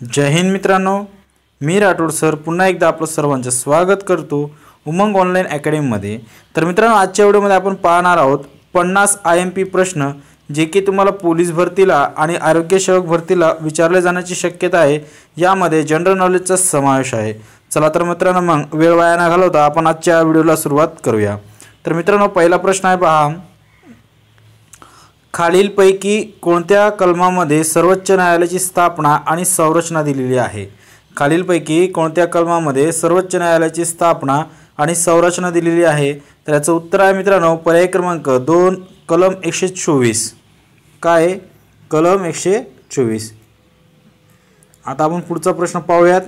जय हिंद मित्रांनो, मी राठोड सर पुन्हा एकदा आपलं सर्वांचं स्वागत करतो उमंग ऑनलाईन अकॅडमीमध्ये। तर मित्रांनो, आजच्या व्हिडिओमध्ये आपण पाहणार आहोत 50 IMP प्रश्न जे की तुम्हाला पोलीस भरतीला आणि आरोग्य सेवक भरतीला विचारले जाण्याची शक्यता आहे। यामध्ये जनरल नॉलेजचा समावेश आहे। चला तर मित्रांनो, मग वेळ वाया न घालवता आपण आजच्या व्हिडिओला सुरुवात करूया। तर मित्रांनो, पहिला प्रश्न आहे पहा, खालीलपैकी कोणत्या कलमामध्ये सर्वोच्च न्यायालयाची स्थापना आणि संरचना दिलेली आहे? खालीलपैकी कोणत्या कलमामध्ये सर्वोच्च न्यायालयाची स्थापना आणि संरचना दिलेली आहे? तर याचं उत्तर आहे मित्रांनो पर्याय क्रमांक 2 कलम 124। काय? कलम 124। आता आपण पुढचा प्रश्न पाहूयात।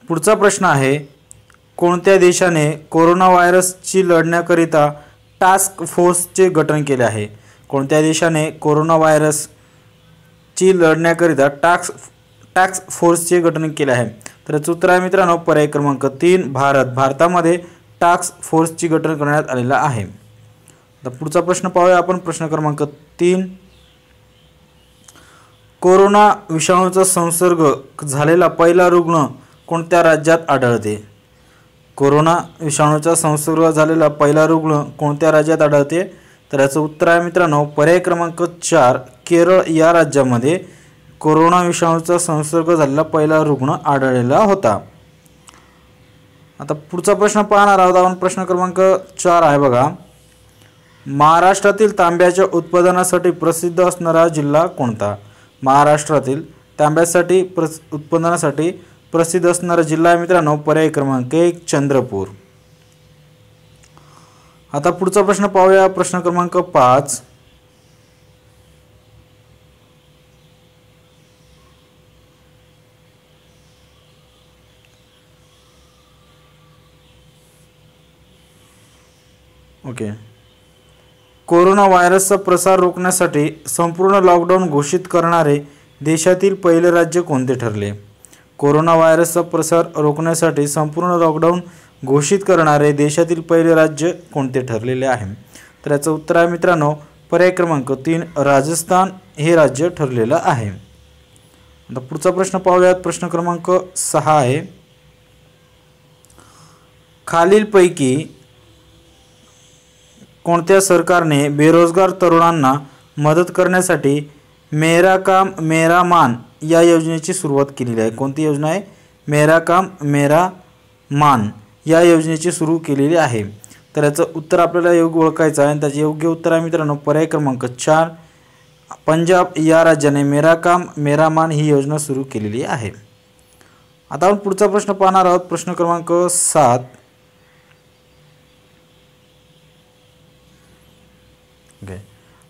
पुढचा प्रश्न आहे, कोणत्या देशाने कोरोना व्हायरसची लढण्याकरिता टास्क फोर्सचे गठन केले आहे? कोणत्या देशाने कोरोना व्हायरसची लढण्याकरिता टास्क फोर्सचे गठन केले आहे? तर याचं उत्तर आहे मित्रांनो पर्याय क्रमांक 3 भारत। भारतामध्ये टास्क फोर्सची गठन करण्यात आलेला आहे। तर पुढचा प्रश्न पाहूया आपण, प्रश्न क्रमांक 3, कोरोना विषाणूचा संसर्ग झालेला पहिला रुग्ण कोणत्या राज्यात आढळते? कोरोना विषाणूचा संसर्ग झालेला पहिला रुग्ण कोणत्या राज्यात आढळते? तर याचं उत्तर आहे मित्रांनो पर्याय क्रमांक 4 केरळ या राज्यामध्ये कोरोना विषाणूचा संसर्ग झालेला पहिला रुग्ण आढळलेला होता। आता पुढचा प्रश्न पाहणार आहोत आपण, प्रश्न क्रमांक 4 आहे बघा, महाराष्ट्रातील तांब्याच्या उत्पादनासाठी प्रसिद्ध असणारा जिल्हा कोणता? महाराष्ट्रातील तांब्यासाठी उत्पादनासाठी प्रसिद्ध असणारा जिल्हा आहे मित्रांनो पर्याय क्रमांक 1 चंद्रपूर। आता पुढचा प्रश्न पाहूया, प्रश्न क्रमांक 5, ओके, कोरोना व्हायरसचा प्रसार रोखण्यासाठी संपूर्ण लॉकडाऊन घोषित करणारे देशातील पहिले राज्य कोणते ठरले? कोरोना व्हायरसचा प्रसार रोखण्यासाठी संपूर्ण लॉकडाऊन घोषित करणारे देशातील पहिले राज्य कोणते ठरलेले आहे? तर याचं उत्तर आहे मित्रांनो पर्याय क्रमांक 3 राजस्थान हे राज्य ठरलेलं आहे। आता पुढचा प्रश्न पाहूयात, प्रश्न क्रमांक 6 आहे, खालीलपैकी कोणत्या सरकारने बेरोजगार तरुणांना मदत करण्यासाठी मेरा काम मेरा मान या योजनेची सुरुवात केलेली आहे? कोणती योजना आहे? मेरा काम मेरा मान या योजनेची सुरू केलेली आहे। तर याचं उत्तर आपल्याला योग्य ओळखायचं आहे आणि त्याचे योग्य उत्तर आहे मित्रांनो पर्याय क्रमांक 4 पंजाब या राज्याने मेरा काम मेरा मान ही योजना सुरू केलेली आहे। आता आपण पुढचा प्रश्न पाहणार आहोत, प्रश्न क्रमांक 7,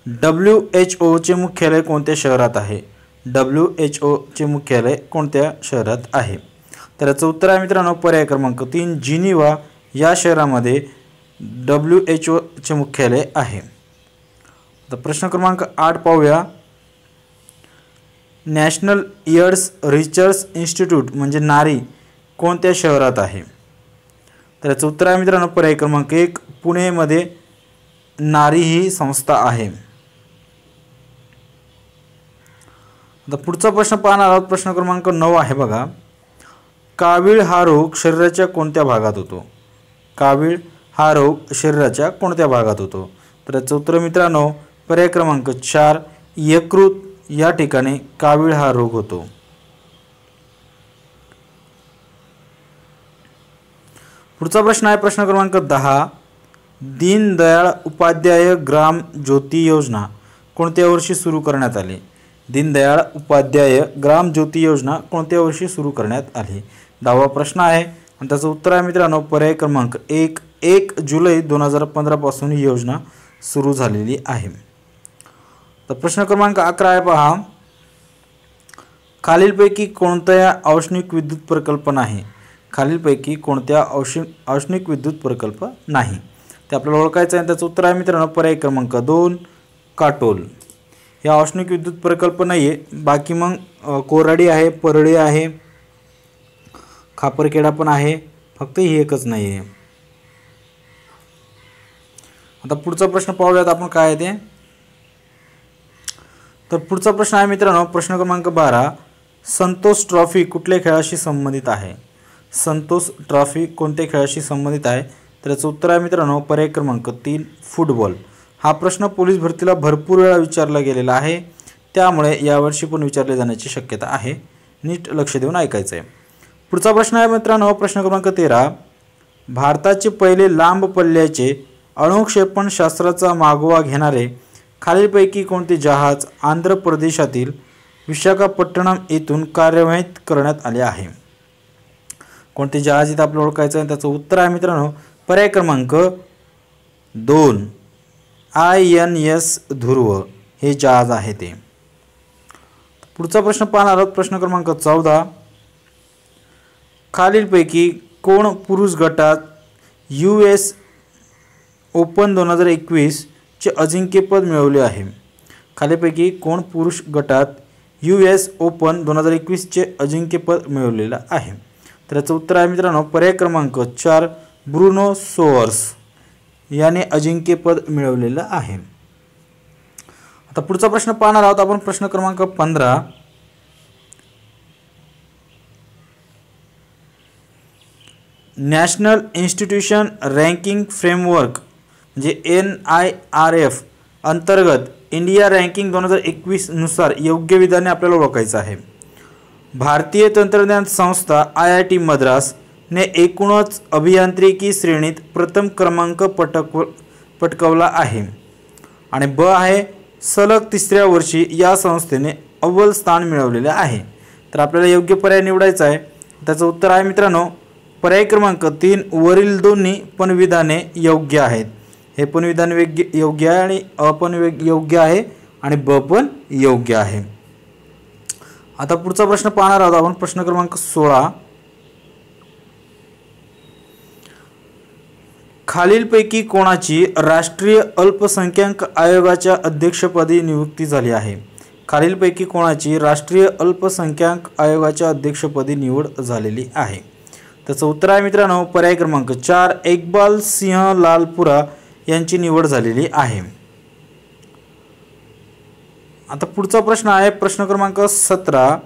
WHO चे मुख्यालय कोणत्या शहरात आहे? WHO चे मुख्यालय कोणत्या शहरात आहे? तर याचं उत्तर आहे मित्रांनो पर्याय क्रमांक 3 जिनिव्हा या शहरामध्ये WHO चे मुख्यालय आहे। तर प्रश्न क्रमांक 8 पाहूया, नॅशनल एड्स रिसर्च इन्स्टिट्यूट म्हणजे नारी कोणत्या शहरात आहे? तर याचं उत्तर आहे मित्रांनो पर्याय क्रमांक 1 पुणेमध्ये नारी ही संस्था आहे। आता पुढचा प्रश्न पाहणार आहोत, प्रश्न क्रमांक 9 आहे बघा, कावीळ हा रोग शरीराच्या कोणत्या भागात होतो? कावीळ हा रोग शरीराच्या कोणत्या भागात होतो? तर याचं उत्तर मित्रांनो पर्याय क्रमांक 4 यकृत या ठिकाणी कावीळ हा रोग होतो। पुढचा प्रश्न आहे, प्रश्न क्रमांक 10, दीनदयाळ उपाध्याय ग्राम ज्योती योजना कोणत्या वर्षी सुरू करण्यात आली? दीनदयाळ उपाध्याय ग्राम ज्योती योजना कोणत्या वर्षी सुरू करण्यात आली? 10वा प्रश्न आहे आणि त्याचं उत्तर आहे मित्रांनो पर्याय क्रमांक 1 जुलै 2015 पासून ही योजना सुरू झालेली आहे। तर प्रश्न क्रमांक 11 आहे पहा, खालीलपैकी कोणत्या औष्णिक विद्युत प्रकल्प नाही? खालीलपैकी कोणत्या औष्णिक विद्युत प्रकल्प नाही ते आपल्याला ओळखायचं आहे। त्याचं उत्तर आहे मित्रांनो पर्याय क्रमांक 2 काटोल। या औष्णिक विद्युत प्रकल्प नाही आहे, बाकी मग कोराडी आहे, परळी आहे, खापरखेडा पण आहे, फक्त ही एकच नाही आहे। आता पुढचा प्रश्न पाहूयात आपण काय आहे ते. तर पुढचा प्रश्न आहे मित्रांनो, प्रश्न क्रमांक 12. संतोष ट्रॉफी कुठल्या खेळाशी संबंधित आहे? संतोष ट्रॉफी कोणत्या खेळाशी संबंधित आहे? तर याचं उत्तर आहे मित्रांनो पर्याय क्रमांक 3 फुटबॉल. हा प्रश्न पोलीस भरतीला भरपूर वेळा विचारला गेलेला आहे, त्यामुळे यावर्षी पण विचारले जाण्याची शक्यता आहे. नीट लक्ष देऊन ऐकायचं आहे. पुढचा प्रश्न आहे मित्रांनो, प्रश्न क्रमांक 13. भारताचे पहिले लांब पल्ल्याचे अणुक्षेपण शास्त्राचा मागोवा घेणारे खालीलपैकी कोणते जहाज आंध्र प्रदेशातील विशाखापट्टणम येथून कार्यवाहित करण्यात आले आहे? कोणते जहाज इथं आपल्याला ओळखायचं आहे? त्याचं उत्तर आहे मित्रांनो पर्याय क्रमांक 2 INS ध्रुव हे जहाज आहे ते. पुढचा प्रश्न पाहणार आहोत, प्रश्न क्रमांक 14. खालीलपैकी कोण पुरुष गटात US ओपन 2021 चे अजिंक्यपद मिळवले आहे? खालीलपैकी कोण पुरुष गटात US ओपन 2021 चे अजिंक्यपद मिळवलेलं आहे? तर याचं उत्तर आहे मित्रांनो पर्याय क्रमांक 4 ब्रुनो सोअर्स याने अजिंक्यपद मिळवलेलं आहे. आता पुढचा प्रश्न पाहणार आहोत आपण, प्रश्न क्रमांक 15. नॅशनल इन्स्टिट्यूशन रँकिंग फ्रेमवर्क म्हणजे NIRF अंतर्गत इंडिया रँकिंग 2021 नुसार योग्य विधाने आपल्याला ओळखायचं आहे. भारतीय तंत्रज्ञान संस्था IIT मद्रास ने एकूणच अभियांत्रिकी श्रेणीत प्रथम क्रमांक पटकावला आहे. आणि ब आहे सलग तिसऱ्या वर्षी या संस्थेने अव्वल स्थान मिळवलेले आहे. तर आपल्याला योग्य पर्याय निवडायचा आहे. त्याचं उत्तर आहे मित्रांनो पर्याय क्रमांक 3 वरील दोन्ही पण विधाने योग्य आहेत. हे पण विधान योग्य आहे आणि अ पण योग्य आहे आणि ब पण योग्य आहे. आता पुढचा प्रश्न पाहणार आहोत आपण, प्रश्न क्रमांक 16. खालीलपैकी कोणाची राष्ट्रीय अल्पसंख्याक आयोगाच्या अध्यक्षपदी नियुक्ती झाली आहे? खालीलपैकी कोणाची राष्ट्रीय अल्पसंख्याक आयोगाच्या अध्यक्षपदी निवड झालेली आहे? त्याचं उत्तर आहे मित्रांनो पर्याय क्रमांक 4 इक्बाल सिंह लालपुरा यांची निवड झालेली आहे. आता पुढचा प्रश्न आहे, प्रश्न क्रमांक 17.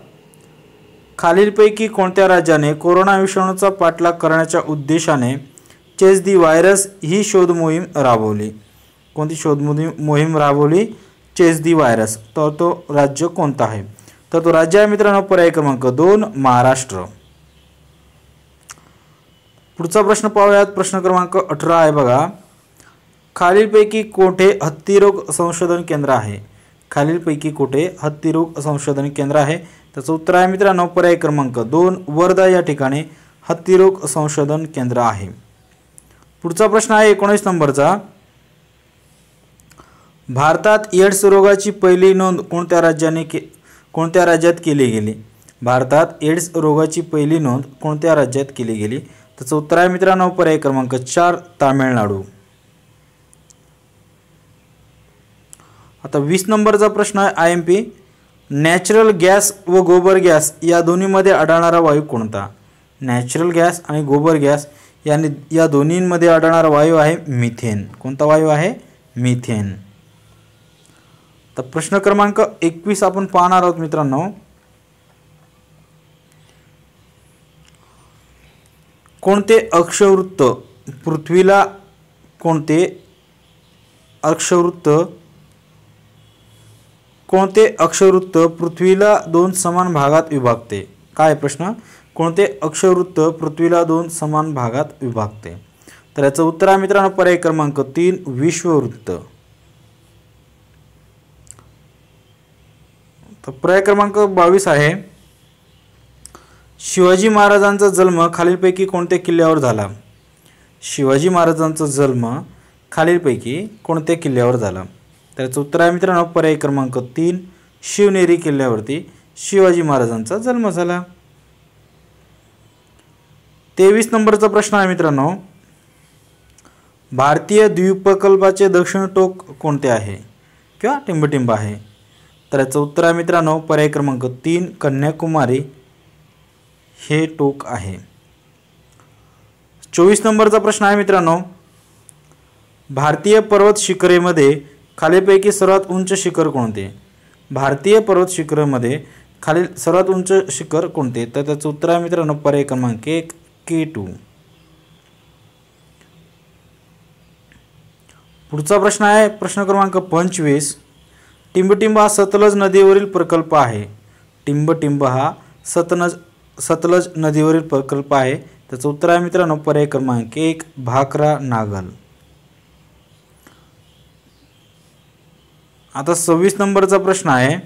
खालीलपैकी कोणत्या राज्याने कोरोना विषाणूचा पाठलाग करण्याच्या उद्देशाने चेस दी व्हायरस ही शोध मोहीम राबवली? कोणती शोध मोहीम राबवली? Chase the virus. तर तो राज्य कोणता आहे? तर तो राज्य आहे मित्रांनो पर्याय क्रमांक 2 महाराष्ट्र. पुढचा प्रश्न पाहूयात, प्रश्न क्रमांक 18 आहे बघा. खालीलपैकी कोठे हत्तीरोग संशोधन केंद्र आहे? खालीलपैकी कोठे हत्तीरोग संशोधन केंद्र आहे? त्याचं उत्तर आहे मित्रांनो पर्याय क्रमांक 2 वर्धा या ठिकाणी हत्तीरोग संशोधन केंद्र आहे. पुढचा प्रश्न आहे 19 नंबरचा. भारतात एड्स रोगाची पहिली नोंद कोणत्या राज्यात केली गेली? भारतात एड्स रोगाची पहिली नोंद कोणत्या राज्यात केली गेली? त्याचं उत्तर आहे मित्रांनो पर्याय क्रमांक 4 तामिळनाडू. आता 20 नंबरचा प्रश्न आहे IMP. नॅचरल गॅस व गोबर गॅस या दोन्हीमध्ये आढळणारा वायू कोणता? नॅचरल गॅस आणि गोबर गॅस या दोन्हींमध्ये आढळणारा वायू आहे मिथेन. कोणता वायू आहे? मिथेन. तर प्रश्न क्रमांक 21 आपण पाहणार आहोत मित्रांनो. कोणते अक्षवृत्त पृथ्वीला दोन समान भागात विभागते? काय प्रश्न? कोणते अक्षवृत्त पृथ्वीला दोन समान भागात विभागते? तर याचं उत्तर आहे मित्रांनो पर्याय क्रमांक 3 विश्ववृत्त. तर पर्याय क्रमांक 22 आहे. शिवाजी महाराजांचा जन्म खालीलपैकी कोणत्या किल्ल्यावर झाला? शिवाजी महाराजांचा जन्म खालीलपैकी कोणत्या किल्ल्यावर झाला? तर याचं उत्तर आहे मित्रांनो पर्याय क्रमांक 3 शिवनेरी किल्ल्यावरती शिवाजी महाराजांचा जन्म झाला. 23 नंबरचा प्रश्न आहे मित्रांनो. भारतीय द्वीपकल्पाचे दक्षिण टोक कोणते आहे किंवा टिंबटिंब आहे? तर याचं उत्तर आहे मित्रांनो पर्याय क्रमांक 3 कन्याकुमारी हे टोक आहे. 24 नंबरचा प्रश्न आहे मित्रांनो. भारतीय पर्वत शिखरेमध्ये खालीलपैकी सर्वात उंच शिखर कोणते? भारतीय पर्वत शिखरामध्ये खालील सर्वात उंच शिखर कोणते? तर त्याचं उत्तर आहे मित्रांनो पर्याय क्रमांक 1 K2. पुढचा प्रश्न आहे प्रश्न क्रमांक 25. टिंबटिंब हा सतलज नदीवरील प्रकल्प आहे. टिंबटिंब हा सतलज नदीवरील प्रकल्प आहे. त्याचं उत्तर आहे मित्रांनो पर्याय क्रमांक 1 भाकरा नागल. आता 26 नंबरचा प्रश्न आहे.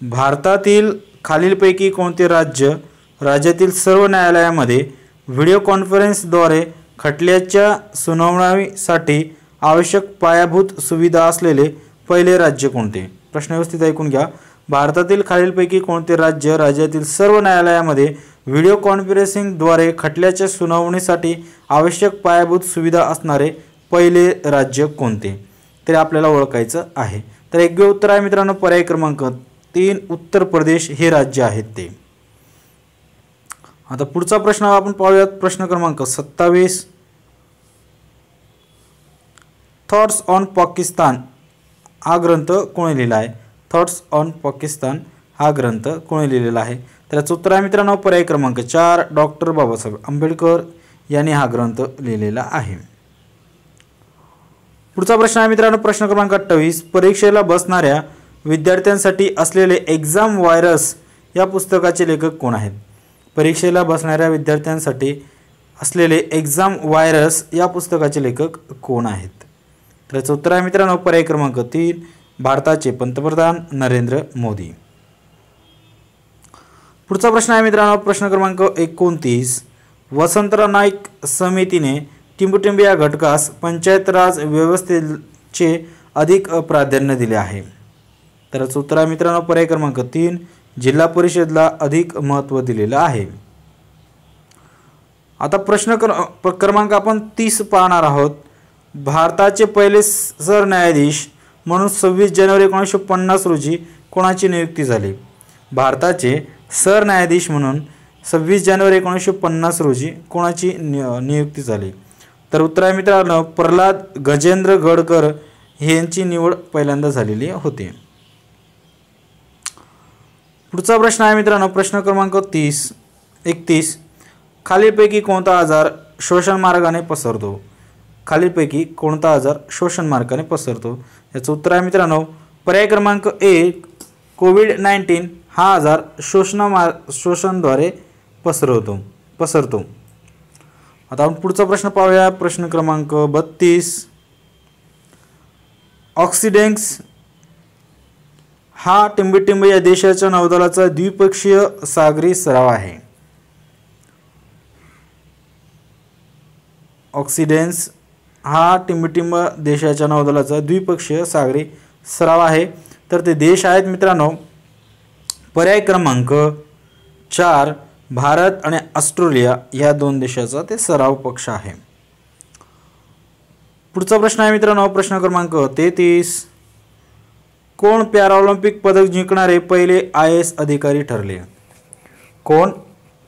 भारतातील खालीलपैकी कोणते राज्यातील सर्व न्यायालयामध्ये व्हिडिओ कॉन्फरन्सद्वारे खटल्याच्या सुनावणीसाठी आवश्यक पायाभूत सुविधा असलेले पहिले राज्य कोणते? प्रश्न व्यवस्थित ऐकून घ्या. भारतातील खालीलपैकी कोणते राज्यातील सर्व न्यायालयामध्ये व्हिडिओ कॉन्फरन्सिंगद्वारे खटल्याच्या सुनावणीसाठी आवश्यक पायाभूत सुविधा असणारे पहिले राज्य कोणते? ते आपल्याला ओळखायचं आहे. तर योग्य उत्तर आहे मित्रांनो पर्याय क्रमांक 3 उत्तर प्रदेश हे राज्य आहेत ते. आता पुढचा प्रश्न आपण पाहूयात प्रश्न क्रमांक 27. थॉट्स ऑन पाकिस्तान हा ग्रंथ कोणी लिहिला आहे? थॉट्स ऑन पाकिस्तान हा ग्रंथ कोणी लिहिलेला आहे? त्याचं उत्तर आहे मित्रांनो पर्याय क्रमांक 4 डॉक्टर बाबासाहेब आंबेडकर यांनी हा ग्रंथ लिहिलेला आहे. पुढचा प्रश्न आहे मित्रांनो प्रश्न क्रमांक 28. परीक्षेला बसणाऱ्या विद्यार्थ्यांसाठी असलेले एक्झाम व्हायरस या पुस्तकाचे लेखक कोण आहेत? परीक्षेला बसणाऱ्या विद्यार्थ्यांसाठी असलेले एक्झाम व्हायरस या पुस्तकाचे लेखक कोण आहेत? त्याचं उत्तर आहे मित्रांनो पर्याय क्रमांक 3 भारताचे पंतप्रधान नरेंद्र मोदी. पुढचा प्रश्न आहे मित्रांनो प्रश्न क्रमांक 29. वसंतराव नाईक समितीने टिंबटिंब या घटकास पंचायत राज व्यवस्थेचे अधिक प्राधान्य दिले आहे. तर याचं उत्तर आहे मित्रांनो पर्याय क्रमांक 3 जिल्हा परिषदला अधिक महत्त्व दिलेलं आहे. आता प्रश्न क्रमांक आपण 30 पाहणार आहोत. भारताचे पहिले सरन्यायाधीश म्हणून 26 जानेवारी 1950 रोजी कोणाची नियुक्ती झाली? भारताचे सरन्यायाधीश म्हणून 26 जानेवारी 1950 रोजी कोणाची नियुक्ती झाली? तर उत्तर आहे मित्रांनो प्रल्हाद गजेंद्र गडकर यांची निवड पहिल्यांदा झालेली होती. पुढचा प्रश्न आहे मित्रांनो प्रश्न क्रमांक 31. खालीलपैकी कोणता आजार श्वसन मार्गाने पसरतो? खालीलपैकी कोणता आजार श्वसन मार्गाने पसरतो? याचं उत्तर आहे मित्रांनो पर्याय क्रमांक 1 कोविड-19 हा आजार श्वसनाद्वारे पसरतो. आता आपण पुढचा प्रश्न पाहूया प्रश्न क्रमांक 32. ऑक्सिडेक्स हा टिंबटिंब या देशाच्या नौदलाचा द्विपक्षीय सागरी सराव आहे. ऑक्सिडेक्स हा टिंबटिंब देशाच्या नौदलाचा द्विपक्षीय सागरी सराव आहे. तर ते देश आहेत मित्रांनो पर्याय क्रमांक 4 भारत आणि ऑस्ट्रेलिया या दोन देशाचा ते सराव पक्ष आहे. पुढचा प्रश्न आहे मित्रांनो प्रश्न क्रमांक 33. कोण पॅराऑलिम्पिक पदक जिंकणारे पहिले IAS अधिकारी ठरले? कोण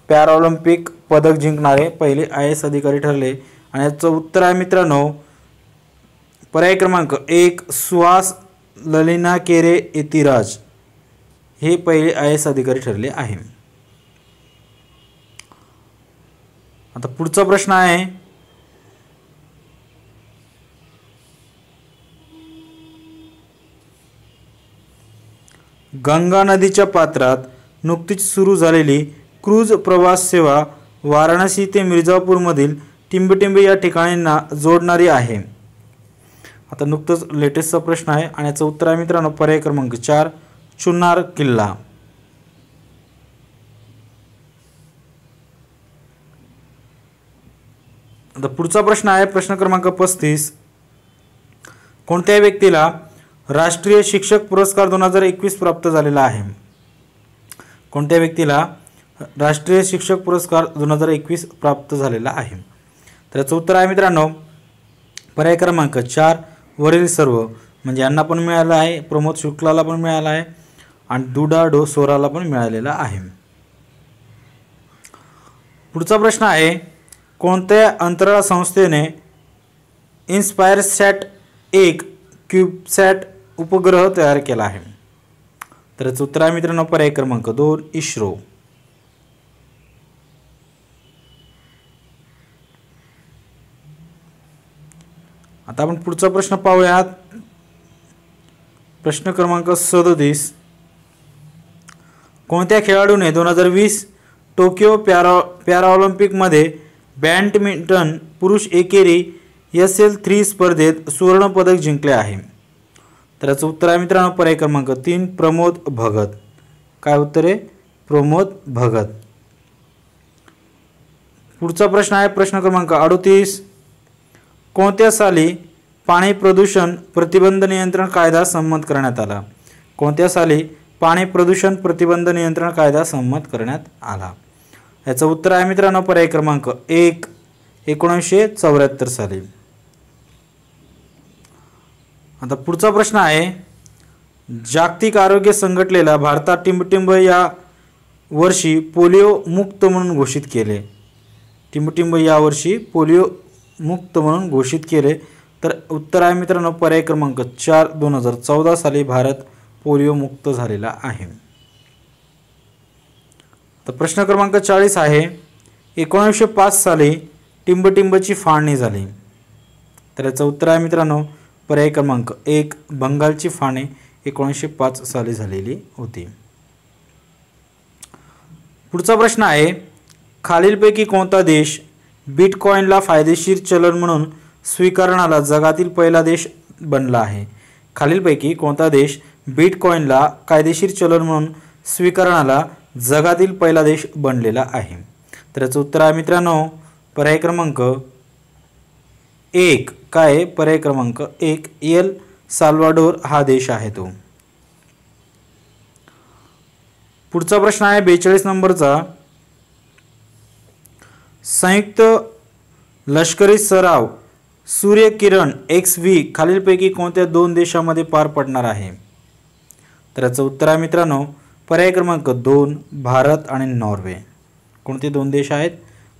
पॅराऑलिम्पिक पदक जिंकणारे पहिले IAS अधिकारी ठरले? आणि याचं उत्तर आहे मित्रांनो पर्याय क्रमांक 1 सुहास ललिनाकेरे यतिराज हे पहिले IAS अधिकारी ठरले आहे. आता पुढचा प्रश्न आहे गंगा नदीच्या पात्रात नुकतीच सुरू झालेली क्रूज प्रवास सेवा वाराणसी ते मिर्झापूरमधील टिंबटिंब या ठिकाणांना जोडणारी आहे. आता नुकतंच लेटेस्टचा प्रश्न आहे आणि याचं उत्तर आहे मित्रांनो पर्याय क्रमांक 4 चुनार किल्ला. आता पुढचा प्रश्न आहे प्रश्न क्रमांक 35. कोणत्या व्यक्तीला राष्ट्रीय शिक्षक पुरस्कार 2021 प्राप्त झालेला आहे? कोणत्या व्यक्तीला राष्ट्रीय शिक्षक पुरस्कार 2021 प्राप्त झालेला आहे? तर याचं उत्तर आहे मित्रांनो पर्याय क्रमांक 4 वरील सर्व. म्हणजे यांना पण मिळालं आहे, प्रमोद शुक्लाला पण मिळाला आहे आणि दुडा डोसोराला पण मिळालेला आहे. पुढचा प्रश्न आहे, कोणत्या अंतराळ संस्थेने इन्स्पायरसॅट 1 क्यूबसॅट उपग्रह तयार केला आहे? तर याचं उत्तर आहे मित्रांनो पर्याय क्रमांक 2 इस्रो. आता आपण पुढचा प्रश्न पाहूयात. प्रश्न क्रमांक 37. कोणत्या खेळाडूने 2020 टोकियो पॅराऑलिम्पिकमध्ये बॅडमिंटन पुरुष एकेरी SL3 स्पर्धेत सुवर्ण पदक जिंकले आहे? तर याचं उत्तर आहे मित्रांनो पर्याय क्रमांक 3 प्रमोद भगत. काय उत्तर आहे? प्रमोद भगत. पुढचा प्रश्न आहे प्रश्न क्रमांक 38. कोणत्या साली पाणी प्रदूषण प्रतिबंध नियंत्रण कायदा संमत करण्यात आला? कोणत्या साली पाणी प्रदूषण प्रतिबंध नियंत्रण कायदा संमत करण्यात आला? याचं उत्तर आहे मित्रांनो पर्याय क्रमांक 1 1974 साली. आता पुढचा प्रश्न आहे, जागतिक आरोग्य संघटनेला भारतात टिंबटिंब या वर्षी पोलिओ मुक्त म्हणून घोषित केले. टिंबटिंब या वर्षी पोलिओ मुक्त म्हणून घोषित केले. तर उत्तर आहे मित्रांनो पर्याय क्रमांक 4 2014 साली भारत पोलिओ मुक्त झालेला आहे. तर प्रश्न क्रमांक 40 आहे, 1905 साली टिंबटिंबची फाळणी झाली. तर याचं उत्तर आहे मित्रांनो पर्याय क्रमांक 1 बंगालची फाळणी 1905 साली झालेली होती. पुढचा प्रश्न आहे, खालीलपैकी कोणता देश बिटकॉइनला फायदेशीर चलन म्हणून स्वीकारणारा जगातील पहिला देश बनला आहे? खालीलपैकी कोणता देश बिटकॉइनला कायदेशीर चलन म्हणून स्वीकारणारा जगातील पहिला देश बनलेला आहे? तर याचं उत्तर आहे मित्रांनो पर्याय क्रमांक 1. काय? पर्याय क्रमांक 1 एल साल्वाडोर हा देश आहे तो. पुढचा प्रश्न आहे 42 नंबरचा, संयुक्त लष्करी सराव सूर्यकिरण XV खालीलपैकी कोणत्या 2 देशांमध्ये पार पडणार आहे? तर याचं उत्तर आहे मित्रांनो पर्याय क्रमांक 2 भारत आणि नॉर्वे. कोणते 2 देश आहेत?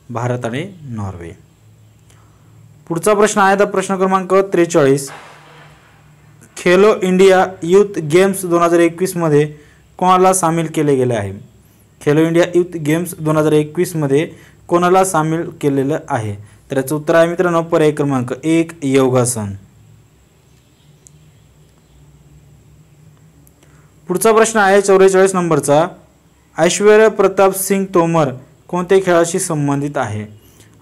भारत आणि नॉर्वे. पुढचा प्रश्न आहे प्रश्न क्रमांक 43. खेलो इंडिया यूथ गेम्स 2021 मध्ये कोणाला सामील केले गेले आहे? खेलो इंडिया यूथ गेम्स 2021 मध्ये कोणाला सामील केलेलं आहे? तर याचं उत्तर आहे मित्रांनो पर्याय क्रमांक 1 योगासन. पुढचा प्रश्न आहे 44 नंबरचा, ऐश्वर्य प्रताप सिंग तोमर कोणत्या खेळाशी संबंधित आहे?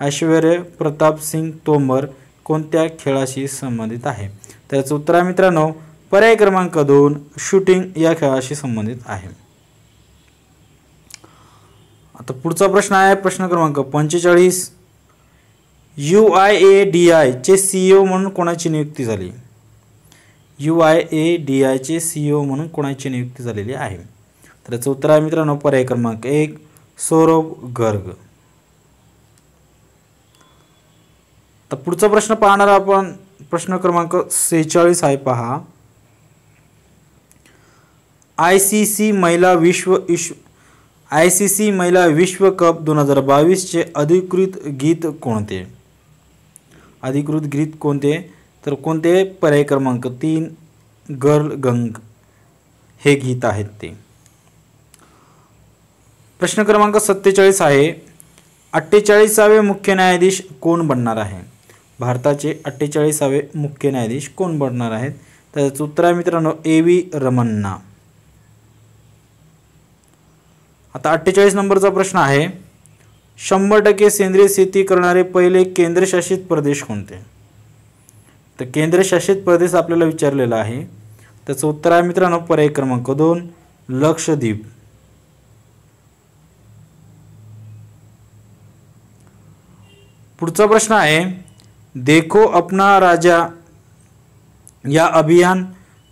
ऐश्वर्य प्रताप सिंग तोमर कोणत्या खेळाशी संबंधित आहे? तर याचं उत्तर आहे मित्रांनो पर्याय क्रमांक 2 शूटिंग या खेळाशी संबंधित आहे. आता पुढचा प्रश्न आहे प्रश्न क्रमांक 45. UIADI चे CEO म्हणून कोणाची नियुक्ती झाली? UIADI चे CEO म्हणून कोणाची नियुक्ती झालेली आहे? तर याचं उत्तर आहे मित्रांनो पर्याय क्रमांक 1 सौरभ गर्ग. तर पुढचा प्रश्न पाहणार आपण प्रश्न क्रमांक 46 आहे पहा. ICC महिला विश्व कप 2022 चे अधिकृत गीत कोणते? अधिकृत गीत कोणते? तर कोणते? पर्याय क्रमांक 3 गर्ल गंग हे गीत आहेत ते. प्रश्न क्रमांक 47 आहे, 48वे मुख्य न्यायाधीश कोण बनणार आहे? भारताचे 48वे मुख्य न्यायाधीश कोण बनणार आहेत? तर याचं उत्तर आहे मित्रांनो AV रमन्ना. आता 48 नंबरचा प्रश्न आहे, 100% सेंद्रिय शेती करणारे पहिले केंद्रशासित प्रदेश कोणते? तर केंद्रशासित प्रदेश आपल्याला विचारलेला आहे. त्याचं उत्तर आहे मित्रांनो पर्याय क्रमांक 2 लक्षद्वीप. पुढचा प्रश्न आहे, देखो अपना राजा या अभियान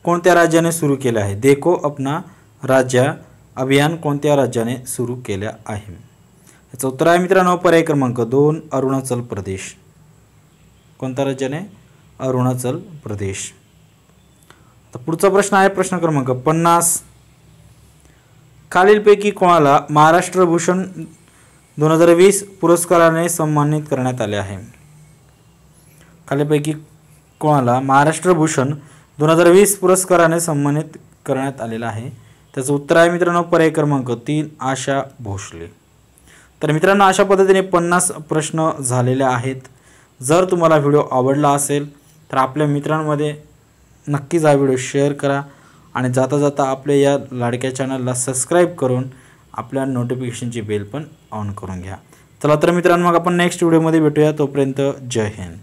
कोणत्या राज्याने सुरू केले आहे? देखो अपना राजा अभियान कोणत्या राज्याने सुरू केले आहे? याचं उत्तर आहे मित्रांनो पर्याय क्रमांक 2 अरुणाचल प्रदेश. कोणत्या राज्याने? अरुणाचल प्रदेश. तर पुढचा प्रश्न आहे प्रश्न क्रमांक 50. खालीलपैकी कोणाला महाराष्ट्र भूषण 2020 पुरस्काराने सन्मानित करण्यात आले आहे? खालीपैकी कोणाला महाराष्ट्र भूषण 2020 पुरस्काराने सन्मानित करण्यात आलेला आहे? त्याचं उत्तर आहे मित्रांनो पर्याय क्रमांक 3 आशा भोसले. तर मित्रांनो अशा पद्धतीने 50 प्रश्न झालेले आहेत. जर तुम्हाला व्हिडिओ आवडला असेल तर आपल्या मित्रांमध्ये नक्कीच हा व्हिडिओ शेअर करा आणि जाता जाता आपल्या या लाडक्या चॅनलला सबस्क्राईब करून आपल्या नोटिफिकेशनची बेल पण ऑन करून घ्या. चला तर मित्रांनो मग आपण नेक्स्ट व्हिडिओमध्ये भेटूया. तोपर्यंत जय हिंद.